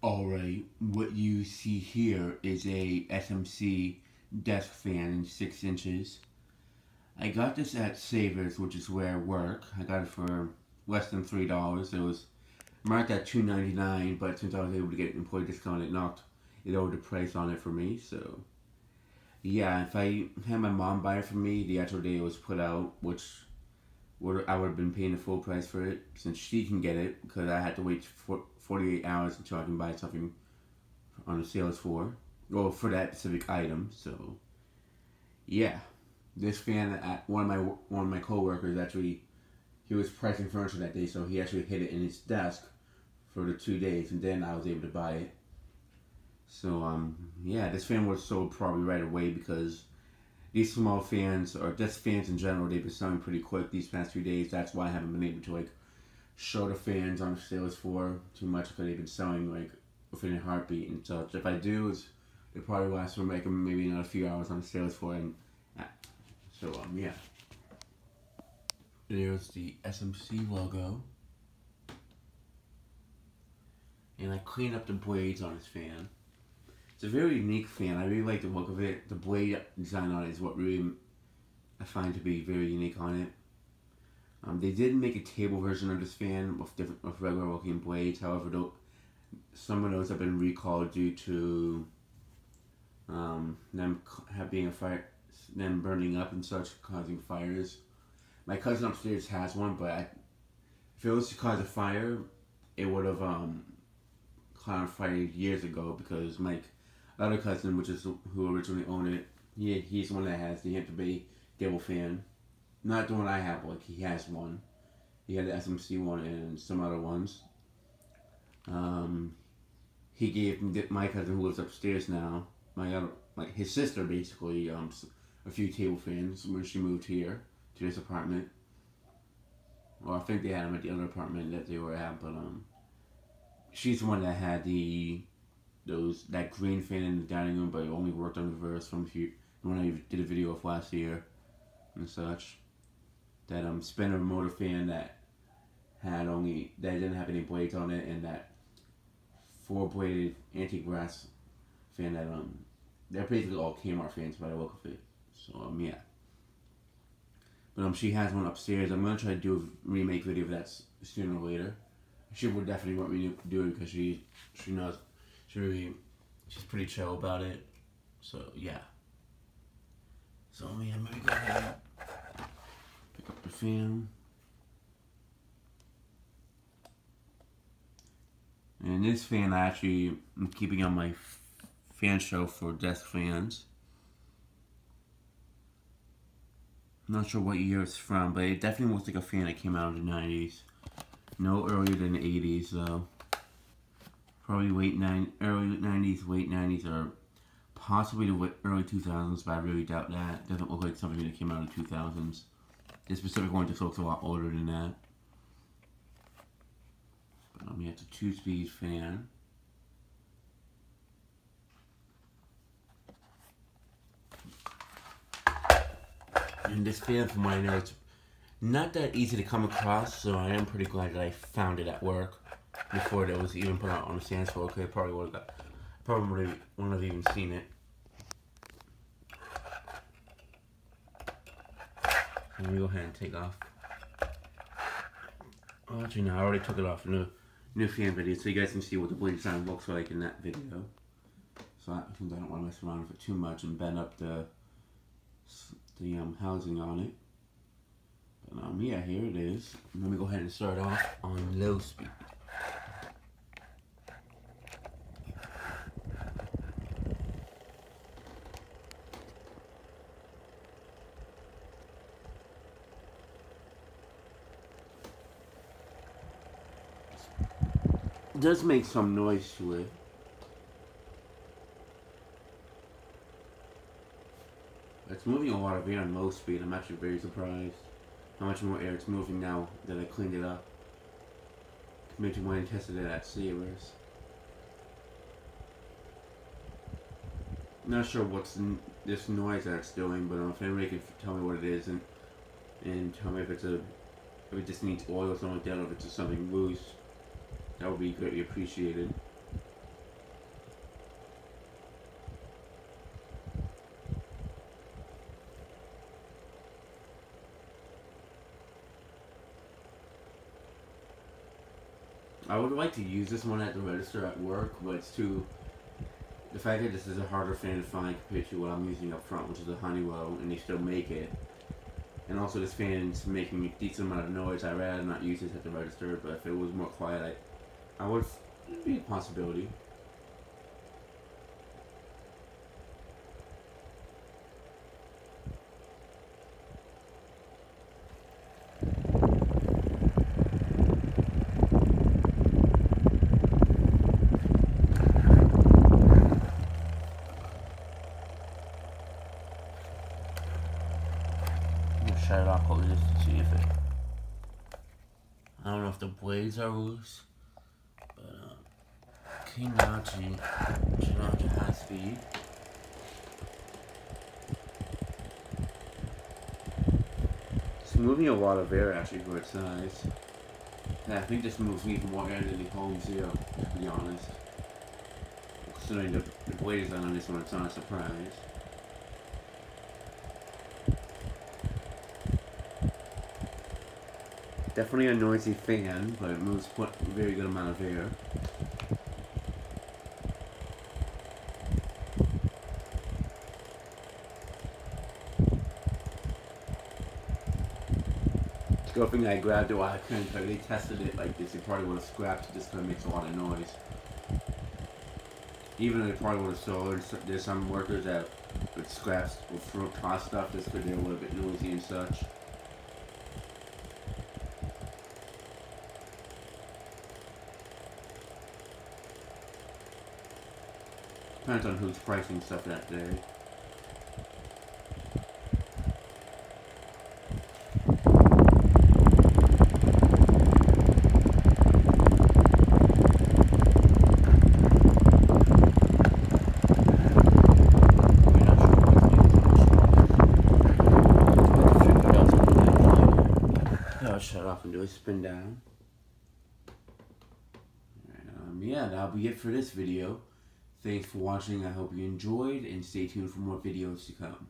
Alright, what you see here is a SMC Desk Fan in 6 inches. I got this at Savers, which is where I work. I got it for less than $3. It was marked at $2.99, but since I was able to get an employee discount, it knocked it over the price on it for me. So, yeah, if I had my mom buy it for me the actual day it was put out, which I would have been paying the full price for it, since she can get it, because I had to wait for 48 hours until I can buy something on the sales floor, or for that specific item. So, yeah, this fan, one of my coworkers actually, he was pricing furniture that day, so he actually hid it in his desk for the 2 days, and then I was able to buy it. So, yeah, this fan was sold probably right away because these small fans, or just fans in general, they've been selling pretty quick these past few days. That's why I haven't been able to like show the fans on the sales floor too much, because they've been selling like within a heartbeat and such. If I do, it probably lasts for like maybe another few hours on the sales floor. And so yeah, there's the SMC logo, and I cleaned up the blades on this fan. It's a very unique fan. I really like the look of it. The blade design on it is what really I find to be very unique on it. They did make a table version of this fan with regular looking blades. However, some of those have been recalled due to them being a fire, them burning up and such, causing fires. My cousin upstairs has one, but if it was to cause a fire, it would have caught on fire years ago, because my other cousin, which is who originally owned it, he's the one that has the Hampton Bay table fan. Not the one I have, like he has one. He had the SMC one and some other ones. He gave my cousin, who lives upstairs now, his sister basically, a few table fans when she moved here to this apartment. Well, I think they had them at the other apartment that they were at, but she's the one that had that green fan in the dining room, but it only worked on reverse from the one I did a video of last year and such. That spinner motor fan that didn't have any blades on it, and that 4-bladed anti-grass fan that they're basically all Kmart fans by the look of it. So yeah. But she has one upstairs. I'm gonna try to do a remake video of that sooner or later. She would definitely want me to do it because she knows she's pretty chill about it. So yeah. So yeah, I'm gonna go ahead and pick up the fan. And this fan I actually am keeping on my fan shelf for desk fans. I'm not sure what year it's from, but it definitely looks like a fan that came out in the 90s. No earlier than the 80s though. Probably early 90s, late 90s, or possibly the early 2000s, but I really doubt that. It doesn't look like something that came out in the 2000s. This specific one just looks a lot older than that. But yeah, it's a 2-speed fan. And this fan, from what I know, it's not that easy to come across, so I am pretty glad that I found it at work before it was even put out on the sales floor. Okay, probably wouldn't have even seen it. Let me go ahead and take off. Oh, actually, no, I already took it off in the new fan video, so you guys can see what the blade design looks like in that video. So since I don't want to mess around with it too much and bend up the housing on it. But yeah, here it is. Let me go ahead and start off on low speed. It does make some noise to it. It's moving a lot of air on low speed. I'm actually very surprised how much more air it's moving now that I cleaned it up compared to when I tested it at Savers. Not sure what's this noise that it's doing, but if anybody can tell me what it is and tell me if it just needs oil or something like that, or if it's just something loose, that would be greatly appreciated. I would like to use this one at the register at work, but it's too... The fact that this is a harder fan to find compared to what I'm using up front, which is a Honeywell, and they still make it. And also this fan's making a decent amount of noise. I'd rather not use this at the register, but if it was more quiet, I would... It'd be a possibility. Shut it off over just to see if it... I don't know if the blades are loose, but came down to turn on to high speed. It's moving a lot of air actually for its size. Yeah, I think this moves even more air than the Home Zero, to be honest. Considering the blades on this one, it's not a surprise. Definitely a noisy fan, but it moves a very good amount of air. The good thing I grabbed it while I couldn't, if I really tested it like this, it probably would have scrapped it just because it makes a lot of noise. Even if it probably would have sold, there's some workers that with scraps will throw toss stuff just because they're a little bit noisy and such. Depends on who's pricing stuff that day. I'll shut off and do a spin down. Yeah, that'll be it for this video. Thanks for watching, I hope you enjoyed, and stay tuned for more videos to come.